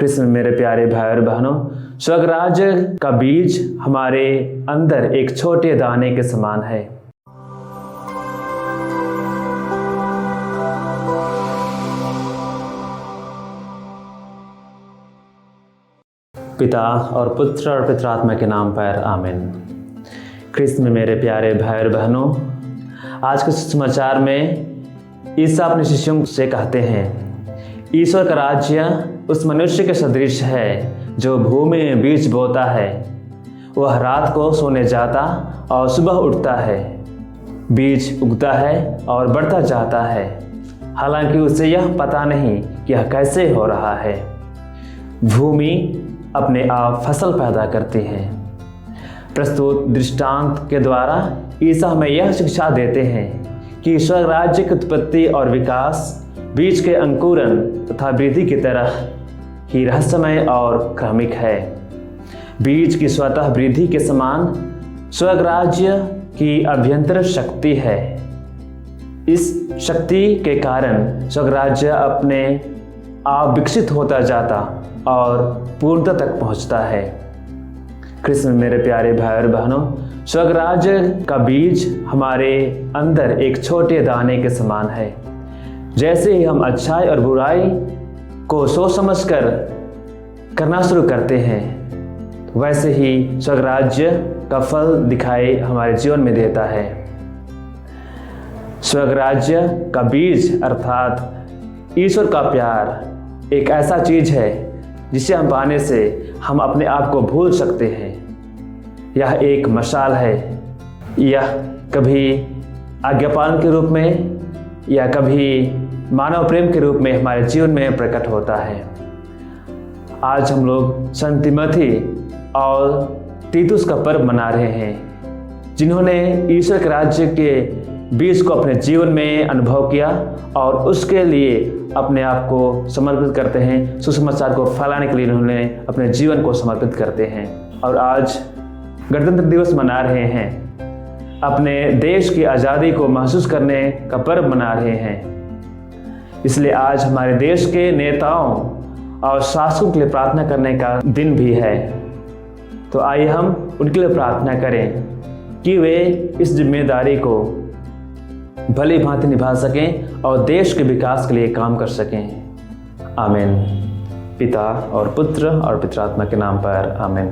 कृष्ण मेरे प्यारे भाई और बहनों, स्वर्ग राज्य का बीज हमारे अंदर एक छोटे दाने के समान है। पिता और पुत्र और पवित्र आत्मा के नाम पर आमीन। कृष्ण में मेरे प्यारे भाई और बहनों, आज के समाचार में ईसा अपने शिष्यों से कहते हैं, ईश्वर का राज्य उस मनुष्य के सदृश है जो भूमि में बीज बोता है। वह रात को सोने जाता और सुबह उठता है। बीज उगता है और बढ़ता जाता है, हालांकि उसे यह पता नहीं कि यह कैसे हो रहा है। भूमि अपने आप फसल पैदा करती है। प्रस्तुत दृष्टांत के द्वारा ईसा हमें यह शिक्षा देते हैं कि ईश्वर राज्य की उत्पत्ति और विकास बीज के अंकुरन तथा वृद्धि की तरह ही रहस्यमय और क्रमिक है। बीज की स्वतः वृद्धि के समान स्वर्ग राज्य की अभ्यंतर शक्ति है। इस शक्ति के कारण स्वर्ग राज्य अपने आप विकसित होता जाता और पूर्णता तक पहुंचता है। कृष्ण मेरे प्यारे भाई और बहनों, स्वर्ग राज्य का बीज हमारे अंदर एक छोटे दाने के समान है। जैसे ही हम अच्छाई और बुराई को सोच समझकर करना शुरू करते हैं, वैसे ही स्वर्ग राज्य का फल दिखाई हमारे जीवन में देता है। स्वर्ग राज्य का बीज अर्थात ईश्वर का प्यार एक ऐसा चीज है जिसे हम पाने से हम अपने आप को भूल सकते हैं। यह एक मशाल है। यह कभी आज्ञापालन के रूप में या कभी मानव प्रेम के रूप में हमारे जीवन में प्रकट होता है। आज हम लोग संत तिमोथी और तीतुस का पर्व मना रहे हैं, जिन्होंने ईश्वर के राज्य के बीज को अपने जीवन में अनुभव किया और उसके लिए अपने आप को समर्पित करते हैं। सुसमाचार को फैलाने के लिए उन्होंने अपने जीवन को समर्पित करते हैं और आज गणतंत्र दिवस मना रहे हैं। अपने देश की आज़ादी को महसूस करने का पर्व मना रहे हैं। इसलिए आज हमारे देश के नेताओं और शासकों के लिए प्रार्थना करने का दिन भी है। तो आइए हम उनके लिए प्रार्थना करें कि वे इस जिम्मेदारी को भली भांति निभा सकें और देश के विकास के लिए काम कर सकें। आमीन। पिता और पुत्र और पवित्र आत्मा के नाम पर आमीन।